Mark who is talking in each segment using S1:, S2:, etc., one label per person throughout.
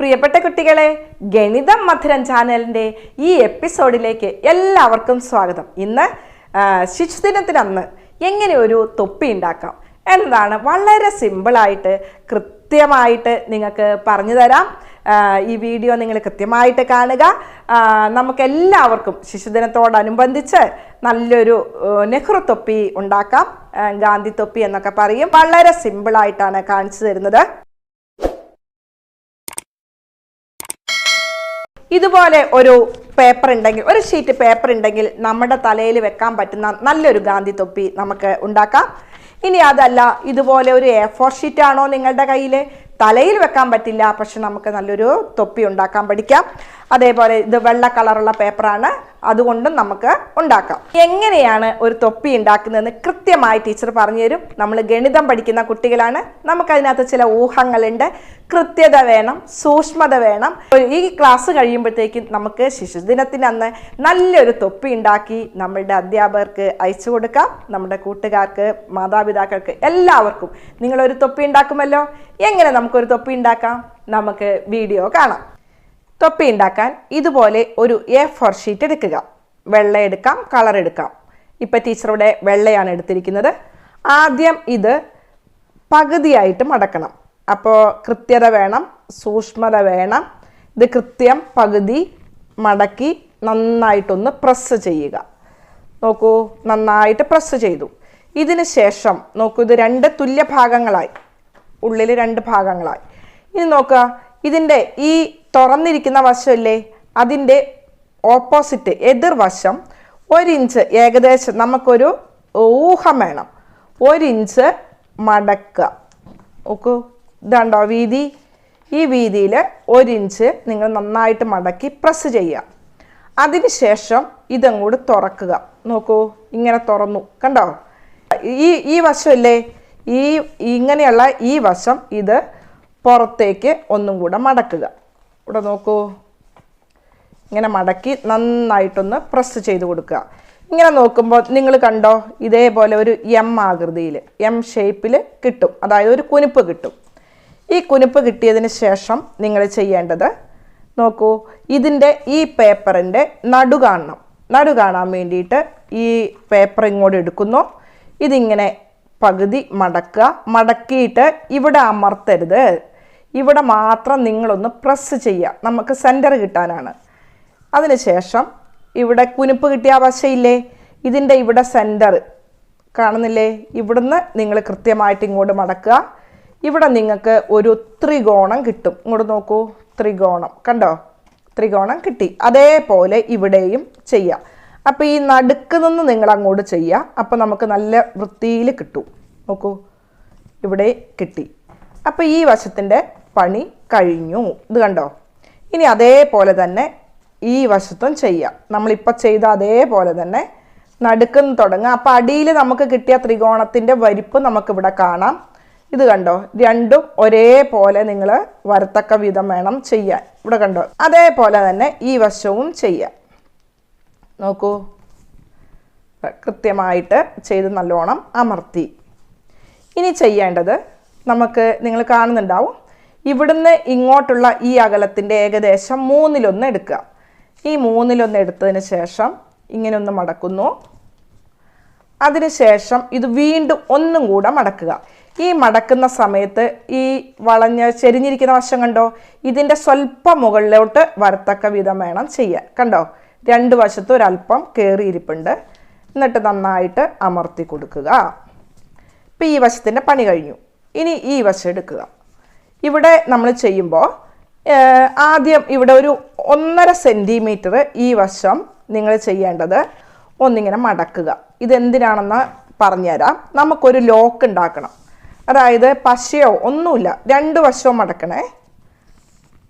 S1: പ്രിയപ്പെട്ട കുട്ടികളെ, ഗണിതം മധുരം ചാനലിൻ്റെ ഈ എപ്പിസോഡിലേക്ക് എല്ലാവർക്കും സ്വാഗതം. ഇന്ന് ശിശുദിനത്തിനന്ന് എങ്ങനെ ഒരു തൊപ്പി ഉണ്ടാക്കാം എന്നതാണ് വളരെ സിമ്പിളായിട്ട് കൃത്യമായിട്ട് നിങ്ങൾക്ക് പറഞ്ഞു തരാം. ഈ വീഡിയോ നിങ്ങൾ കൃത്യമായിട്ട് കാണുക. നമുക്കെല്ലാവർക്കും ശിശുദിനത്തോടനുബന്ധിച്ച് നല്ലൊരു നെഹ്റു തൊപ്പി ഉണ്ടാക്കാം. ഗാന്ധി തൊപ്പി എന്നൊക്കെ പറയും. വളരെ സിമ്പിളായിട്ടാണ് കാണിച്ചു തരുന്നത്. ഇതുപോലെ ഒരു പേപ്പർ ഉണ്ടെങ്കിൽ, ഒരു ഷീറ്റ് പേപ്പർ ഉണ്ടെങ്കിൽ നമ്മുടെ തലയിൽ വെക്കാൻ പറ്റുന്ന നല്ലൊരു ഗാന്ധി തൊപ്പി നമുക്ക് ഉണ്ടാക്കാം. ഇനി അതല്ല, ഇതുപോലെ ഒരു A4 ഷീറ്റ് ആണോ നിങ്ങളുടെ കയ്യിൽ, തലയിൽ വെക്കാൻ പറ്റില്ല, പക്ഷെ നമുക്ക് നല്ലൊരു തൊപ്പി ഉണ്ടാക്കാൻ പഠിക്കാം. അതേപോലെ ഇത് വെള്ള കളറുള്ള പേപ്പറാണ്, അതുകൊണ്ടും നമുക്ക് ഉണ്ടാക്കാം. എങ്ങനെയാണ് ഒരു തൊപ്പി ഉണ്ടാക്കുന്നതെന്ന് കൃത്യമായി ടീച്ചർ പറഞ്ഞു തരും. നമ്മൾ ഗണിതം പഠിക്കുന്ന കുട്ടികളാണ്, നമുക്കതിനകത്ത് ചില ഊഹങ്ങളുണ്ട്. കൃത്യത വേണം, സൂക്ഷ്മത വേണം. ഈ ക്ലാസ് കഴിയുമ്പോഴത്തേക്കും നമുക്ക് ശിശുദിനത്തിനന്ന് നല്ലൊരു തൊപ്പി ഉണ്ടാക്കി നമ്മളുടെ അധ്യാപകർക്ക് അയച്ചു കൊടുക്കാം. നമ്മുടെ കൂട്ടുകാർക്ക്, മാതാപിതാക്കൾക്ക് എല്ലാവർക്കും നിങ്ങളൊരു തൊപ്പി ഉണ്ടാക്കുമല്ലോ. എങ്ങനെ നമുക്കൊരു തൊപ്പി ഉണ്ടാക്കാം? നമുക്ക് വീഡിയോ കാണാം. തൊപ്പി ഉണ്ടാക്കാൻ ഇതുപോലെ ഒരു A4 ഷീറ്റ് എടുക്കുക. വെള്ള എടുക്കാം, കളർ എടുക്കാം. ഇപ്പം ടീച്ചറുടെ വെള്ളയാണ് എടുത്തിരിക്കുന്നത്. ആദ്യം ഇത് പകുതിയായിട്ട് മടക്കണം. അപ്പോൾ കൃത്യത വേണം, സൂക്ഷ്മത വേണം. ഇത് കൃത്യം പകുതി മടക്കി നന്നായിട്ടൊന്ന് പ്രസ് ചെയ്യുക. നോക്കൂ, നന്നായിട്ട് പ്രസ് ചെയ്തു. ഇതിന് ശേഷം നോക്കൂ, ഇത് രണ്ട് തുല്യ ഭാഗങ്ങളായി, ഉള്ളിൽ രണ്ട് ഭാഗങ്ങളായി. ഇനി നോക്കുക, ഇതിൻ്റെ ഈ തുറന്നിരിക്കുന്ന വശമില്ലേ, അതിൻ്റെ ഓപ്പോസിറ്റ് എതിർവശം 1 ഇഞ്ച്, ഏകദേശം നമുക്കൊരു ഊഹം വേണം, 1 ഇഞ്ച് മടക്കുക. നോക്കൂ, ഇതാണ്ടോ വീതി. ഈ വീതിയിൽ 1 ഇഞ്ച് നിങ്ങൾ നന്നായിട്ട് മടക്കി പ്രസ് ചെയ്യുക. അതിനുശേഷം ഇതങ്ങോട്ട് തുറക്കുക. നോക്കൂ, ഇങ്ങനെ തുറന്നു, കണ്ടോ? ഈ വശമില്ലേ, ഇങ്ങനെയുള്ള ഈ വശം ഇത് പുറത്തേക്ക് ഒന്നും കൂടെ മടക്കുക. ഇവിടെ നോക്കൂ, ഇങ്ങനെ മടക്കി നന്നായിട്ടൊന്ന് പ്രസ് ചെയ്ത് കൊടുക്കുക. ഇങ്ങനെ നോക്കുമ്പോൾ നിങ്ങൾ കണ്ടോ, ഇതേപോലെ ഒരു M ആകൃതിയിൽ, M ഷേപ്പിൽ കിട്ടും. അതായത് ഒരു കുനിപ്പ് കിട്ടും. ഈ കുനിപ്പ് കിട്ടിയതിന് ശേഷം നിങ്ങൾ ചെയ്യേണ്ടത്, നോക്കൂ, ഇതിൻ്റെ ഈ പേപ്പറിൻ്റെ നടു കാണണം. നടു കാണാൻ വേണ്ടിയിട്ട് ഈ പേപ്പർ ഇങ്ങോട്ട് എടുക്കുന്നു. ഇതിങ്ങനെ പകുതി മടക്കുക. മടക്കിയിട്ട് ഇവിടെ അമർത്തരുത്, ഇവിടെ മാത്രം നിങ്ങളൊന്ന് പ്രസ് ചെയ്യുക. നമുക്ക് സെൻറ്റർ കിട്ടാനാണ്. അതിനുശേഷം ഇവിടെ കുനിപ്പ് കിട്ടിയ വശയില്ലേ, ഇതിൻ്റെ ഇവിടെ സെൻറ്റർ കാണുന്നില്ലേ, ഇവിടുന്ന് നിങ്ങൾ കൃത്യമായിട്ട് ഇങ്ങോട്ട് മടക്കുക. ഇവിടെ നിങ്ങൾക്ക് ഒരു ത്രികോണം കിട്ടും. ഇങ്ങോട്ട് നോക്കൂ, ത്രികോണം കണ്ടോ, ത്രികോണം കിട്ടി. അതേപോലെ ഇവിടെയും ചെയ്യാം. അപ്പോൾ ഈ നടുക്ക് നിന്ന് നിങ്ങൾ അങ്ങോട്ട് ചെയ്യുക. അപ്പോൾ നമുക്ക് നല്ല വൃത്തിയിൽ കിട്ടും. നോക്കൂ, ഇവിടെ കിട്ടി. അപ്പോൾ ഈ വശത്തിൻ്റെ പണി കഴിഞ്ഞു. ഇത് കണ്ടോ? ഇനി അതേപോലെ തന്നെ ഈ വശത്തും ചെയ്യാം. നമ്മളിപ്പോൾ ചെയ്ത അതേപോലെ തന്നെ നടുക്കുന്ന് തുടങ്ങുക. അപ്പോൾ അടിയിൽ നമുക്ക് കിട്ടിയ ത്രികോണത്തിൻ്റെ വരിപ്പ് നമുക്കിവിടെ കാണാം. ഇത് കണ്ടോ? രണ്ടും ഒരേപോലെ നിങ്ങൾ വരത്തക്ക വിധം വേണം ചെയ്യാൻ. ഇവിടെ കണ്ടോ? അതേപോലെ തന്നെ ഈ വശവും ചെയ്യാം. നോക്കൂ, കൃത്യമായിട്ട് ചെയ്ത് നല്ലോണം അമർത്തി. ഇനി ചെയ്യേണ്ടത്, നമുക്ക് നിങ്ങൾ കാണുന്നുണ്ടാവും, ഇവിടുന്ന് ഇങ്ങോട്ടുള്ള ഈ അകലത്തിൻ്റെ ഏകദേശം 1/3 എടുക്കുക. ഈ 1/3 എടുത്തതിന് ശേഷം ഇങ്ങനെ ഒന്ന് മടക്കുന്നു. അതിനുശേഷം ഇത് വീണ്ടും ഒന്നും കൂടെ മടക്കുക. ഈ മടക്കുന്ന സമയത്ത് ഈ വളഞ്ഞ് ചെരിഞ്ഞിരിക്കുന്ന വശം കണ്ടോ, ഇതിൻ്റെ സ്വല്പം മുകളിലോട്ട് വരത്തക്ക വിധം വേണം ചെയ്യാൻ. കണ്ടോ, രണ്ട് വശത്തും ഒരല്പം കയറിയിരിപ്പുണ്ട്. എന്നിട്ട് നന്നായിട്ട് അമർത്തി കൊടുക്കുക. ഇപ്പം ഈ വശത്തിൻ്റെ പണി കഴിഞ്ഞു. ഇനി ഈ വശം എടുക്കുക. ഇവിടെ നമ്മൾ ചെയ്യുമ്പോൾ ആദ്യം ഇവിടെ ഒരു 1.5 സെൻറ്റിമീറ്റർ ഈ വശം നിങ്ങൾ ചെയ്യേണ്ടത് ഒന്നിങ്ങനെ മടക്കുക. ഇതെന്തിനാണെന്ന് പറഞ്ഞുതരാം. നമുക്കൊരു ലോക്ക് ഉണ്ടാക്കണം. അതായത് പശയോ ഒന്നുമില്ല, രണ്ട് വശവും മടക്കണേ.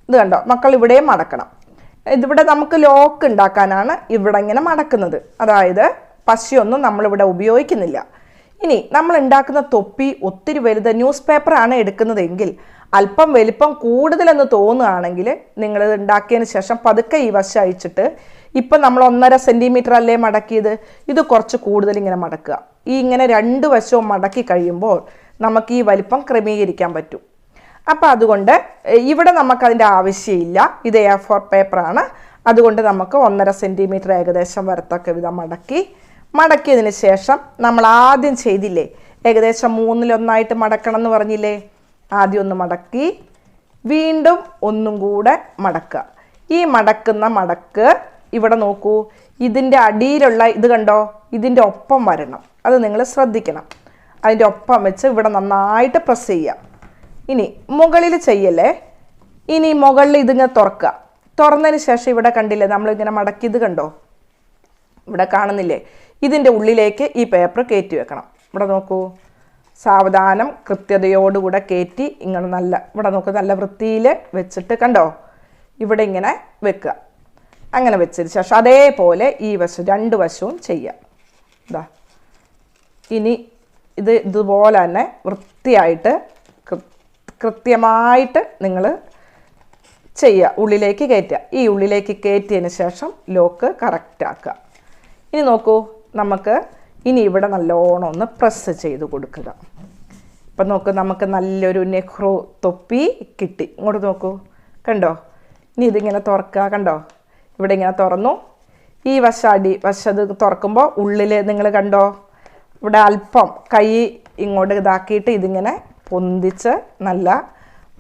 S1: ഇത് കണ്ടോ മക്കൾ, ഇവിടെയും മടക്കണം. ഇതിവിടെ നമുക്ക് ലോക്ക് ഉണ്ടാക്കാനാണ് ഇവിടെ ഇങ്ങനെ മടക്കുന്നത്. അതായത് പശയൊന്നും നമ്മളിവിടെ ഉപയോഗിക്കുന്നില്ല. ഇനി നമ്മൾ ഉണ്ടാക്കുന്ന തൊപ്പി ഒത്തിരി വലുത്, ന്യൂസ് പേപ്പറാണ് എടുക്കുന്നതെങ്കിൽ അല്പം വലിപ്പം കൂടുതലെന്ന് തോന്നുകയാണെങ്കിൽ നിങ്ങൾ ഉണ്ടാക്കിയതിന് ശേഷം പതുക്കെ ഈ വശം അഴിച്ചിട്ട്, ഇപ്പം നമ്മൾ 1.5 സെൻറ്റിമീറ്റർ അല്ലേ മടക്കിയത്, ഇത് കുറച്ച് കൂടുതൽ ഇങ്ങനെ മടക്കുക. ഈ ഇങ്ങനെ രണ്ട് വശവും മടക്കി കഴിയുമ്പോൾ നമുക്ക് ഈ വലിപ്പം ക്രമീകരിക്കാൻ പറ്റും. അപ്പോൾ അതുകൊണ്ട് ഇവിടെ നമുക്കതിൻ്റെ ആവശ്യമില്ല. ഇത് A4 പേപ്പറാണ്. അതുകൊണ്ട് നമുക്ക് 1.5 സെൻറ്റിമീറ്റർ ഏകദേശം വരത്തക്ക വിധം മടക്കിയതിന് ശേഷം നമ്മൾ ആദ്യം ചെയ്തില്ലേ, ഏകദേശം 1/3 മടക്കണം എന്ന് പറഞ്ഞില്ലേ, ആദ്യം ഒന്ന് മടക്കി വീണ്ടും ഒന്നും കൂടെ മടക്കുക. ഈ മടക്കുന്ന മടക്ക് ഇവിടെ നോക്കൂ, ഇതിൻ്റെ അടിയിലുള്ള ഇത് കണ്ടോ, ഇതിൻ്റെ ഒപ്പം വരണം. അത് നിങ്ങൾ ശ്രദ്ധിക്കണം. അതിൻ്റെ ഒപ്പം വെച്ച് ഇവിടെ നന്നായിട്ട് പ്രസ് ചെയ്യുക. ഇനി മുകളിൽ ചെയ്യല്ലേ, ഇനി മുകളിൽ ഇതിങ്ങനെ തുറക്കുക. തുറന്നതിന് ശേഷം ഇവിടെ കണ്ടില്ലേ, നമ്മളിങ്ങനെ മടക്കിയത് കണ്ടോ, ഇവിടെ കാണുന്നില്ലേ, ഇതിൻ്റെ ഉള്ളിലേക്ക് ഈ പേപ്പർ കയറ്റി വെക്കണം. ഇവിടെ നോക്കൂ, സാവധാനം കൃത്യതയോടുകൂടെ കയറ്റി ഇങ്ങനെ ഇവിടെ നോക്കൂ, നല്ല വൃത്തിയിൽ വെച്ചിട്ട് കണ്ടോ, ഇവിടെ ഇങ്ങനെ വെക്കുക. അങ്ങനെ വെച്ചതിന് ശേഷം അതേപോലെ ഈ വശം 2 വശവും ചെയ്യാം. ഇതാ ഇനി ഇതുപോലെ തന്നെ വൃത്തിയായിട്ട് കൃത്യമായിട്ട് നിങ്ങൾ ചെയ്യുക. ഉള്ളിലേക്ക് കയറ്റുക. ഈ ഉള്ളിലേക്ക് കയറ്റിയതിന് ശേഷം ലോക്ക് കറക്റ്റ് ആക്കുക. ഇനി നോക്കൂ, നമുക്ക് ഇനി ഇവിടെ നല്ലോണം ഒന്ന് പ്രസ് ചെയ്ത് കൊടുക്കുക. ഇപ്പം നോക്കൂ, നമുക്ക് നല്ലൊരു നെഹ്റു തൊപ്പി കിട്ടി. ഇങ്ങോട്ട് നോക്കൂ, കണ്ടോ. ഇനി ഇതിങ്ങനെ തുറക്കുക, കണ്ടോ, ഇവിടെ ഇങ്ങനെ തുറന്നു. ഈ വശത് തുറക്കുമ്പോൾ ഉള്ളിൽ നിങ്ങൾ കണ്ടോ, ഇവിടെ അല്പം കൈ ഇങ്ങോട്ട് ഇതാക്കിയിട്ട് ഇതിങ്ങനെ പൊന്തിച്ച് നല്ല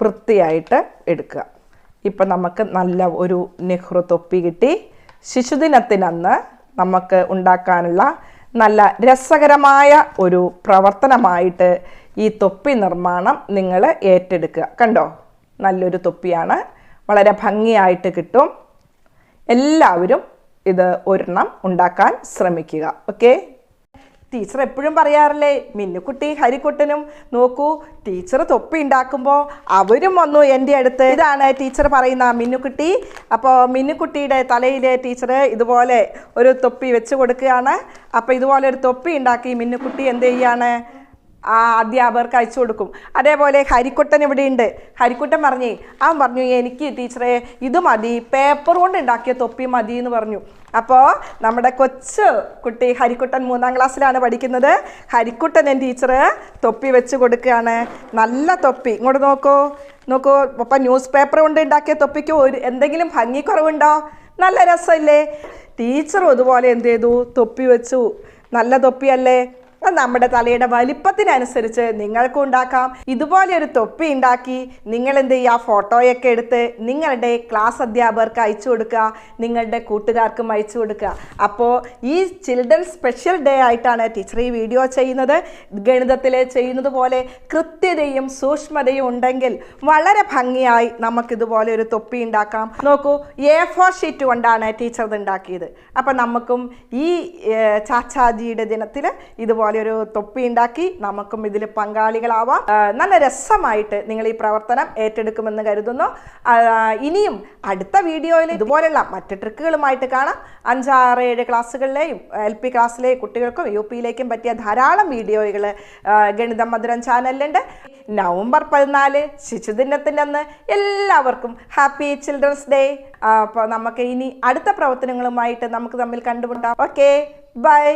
S1: വൃത്തിയായിട്ട് എടുക്കുക. ഇപ്പം നമുക്ക് നല്ല ഒരു നെഹ്റു തൊപ്പി കിട്ടി. ശിശുദിനത്തിനന്ന് നമുക്ക് ഉണ്ടാക്കാനുള്ള നല്ല രസകരമായ ഒരു പ്രവർത്തനമായിട്ട് ഈ തൊപ്പി നിർമ്മാണം നിങ്ങൾ ഏറ്റെടുക്കുക. കണ്ടോ, നല്ലൊരു തൊപ്പിയാണ്, വളരെ ഭംഗിയായിട്ട് കിട്ടും. എല്ലാവരും ഇത് ഒരെണ്ണം ഉണ്ടാക്കാൻ ശ്രമിക്കുക. ഓക്കെ. ടീച്ചർ എപ്പോഴും പറയാറില്ലേ, മിന്നുക്കുട്ടി ഹരിക്കുട്ടനും നോക്കൂ, ടീച്ചർ തൊപ്പി ഉണ്ടാക്കുമ്പോൾ അവരും വന്നു എൻ്റെ അടുത്ത്. ഇതാണ് ടീച്ചർ പറയുന്ന മിന്നുക്കുട്ടി. അപ്പോൾ മിന്നുക്കുട്ടിയുടെ തലയിൽ ടീച്ചർ ഇതുപോലെ ഒരു തൊപ്പി വെച്ച് കൊടുക്കുകയാണ്. അപ്പോൾ ഇതുപോലെ ഒരു തൊപ്പി ഉണ്ടാക്കി മിന്നുക്കുട്ടി എന്ത് ചെയ്യാണ്, ആ അധ്യാപകർക്ക് അയച്ചു കൊടുക്കും. അതേപോലെ ഹരിക്കുട്ടൻ ഇവിടെയുണ്ട്. ഹരിക്കുട്ടൻ അവൻ പറഞ്ഞു എനിക്ക് ടീച്ചറെ ഇത് മതി, പേപ്പർ കൊണ്ട് ഉണ്ടാക്കിയ തൊപ്പി മതി എന്ന് പറഞ്ഞു. അപ്പോൾ നമ്മുടെ കൊച്ചു കുട്ടി ഹരിക്കുട്ടൻ 3ാം ക്ലാസ്സിലാണ് പഠിക്കുന്നത്. ഹരിക്കുട്ടൻ ടീച്ചർ തൊപ്പി വെച്ച് കൊടുക്കുകയാണ്. നല്ല തൊപ്പി. ഇങ്ങോട്ട് നോക്കൂ. അപ്പം ന്യൂസ് പേപ്പർ കൊണ്ട് ഉണ്ടാക്കിയ തൊപ്പിക്ക് എന്തെങ്കിലും ഭംഗിക്കുറവുണ്ടോ? നല്ല രസമില്ലേ? ടീച്ചറും അതുപോലെ എന്ത് ചെയ്തു, തൊപ്പി വെച്ചു. നല്ല തൊപ്പിയല്ലേ? നമ്മുടെ തലയുടെ വലിപ്പത്തിനനുസരിച്ച് നിങ്ങൾക്കും ഉണ്ടാക്കാം. ഇതുപോലെ ഒരു തൊപ്പി ഉണ്ടാക്കി നിങ്ങൾ എന്ത് ചെയ്യുക, ഫോട്ടോയൊക്കെ എടുത്ത് നിങ്ങളുടെ ക്ലാസ് അധ്യാപകർക്ക് അയച്ചു കൊടുക്കുക, നിങ്ങളുടെ കൂട്ടുകാർക്കും അയച്ചു കൊടുക്കുക. അപ്പോൾ ഈ ചിൽഡ്രൻ സ്പെഷ്യൽ ഡേ ആയിട്ടാണ് ടീച്ചർ ഈ വീഡിയോ ചെയ്യുന്നത്. ഗണിതത്തിൽ ചെയ്യുന്നത് പോലെ കൃത്യതയും സൂക്ഷ്മതയും ഉണ്ടെങ്കിൽ വളരെ ഭംഗിയായി നമുക്കിതുപോലെ ഒരു തൊപ്പി ഉണ്ടാക്കാം. നോക്കൂ, A4 ഷീറ്റ് കൊണ്ടാണ് ടീച്ചർ ഇത് ഉണ്ടാക്കിയത്. അപ്പം നമുക്കും ഈ ചാച്ചാജിയുടെ ദിനത്തിൽ ഇതുപോലെ ഒരു തൊപ്പി ഉണ്ടാക്കി നമുക്കും ഇതിൽ പങ്കാളികളാവാം. നല്ല രസമായിട്ട് നിങ്ങൾ ഈ പ്രവർത്തനം ഏറ്റെടുക്കുമെന്ന് കരുതുന്നു. ഇനിയും അടുത്ത വീഡിയോയിൽ ഇതുപോലെയുള്ള മറ്റ് ട്രിക്കുകളുമായിട്ട് കാണാം. 5, 6, 7 ക്ലാസ്സുകളിലെയും LP ക്ലാസ്സിലെ കുട്ടികൾക്കും UPയിലേക്കും പറ്റിയ ധാരാളം വീഡിയോകൾ ഗണിതം മധുരം ചാനലിലുണ്ട്. നവംബർ 14 ശിശുദിനത്തിൻ്റെ അന്ന് എല്ലാവർക്കും ഹാപ്പി ചിൽഡ്രൻസ് ഡേ. അപ്പോൾ നമുക്ക് ഇനി അടുത്ത പ്രവർത്തനങ്ങളുമായിട്ട് നമുക്ക് തമ്മിൽ കണ്ടുമുട്ടാം. Okay, by.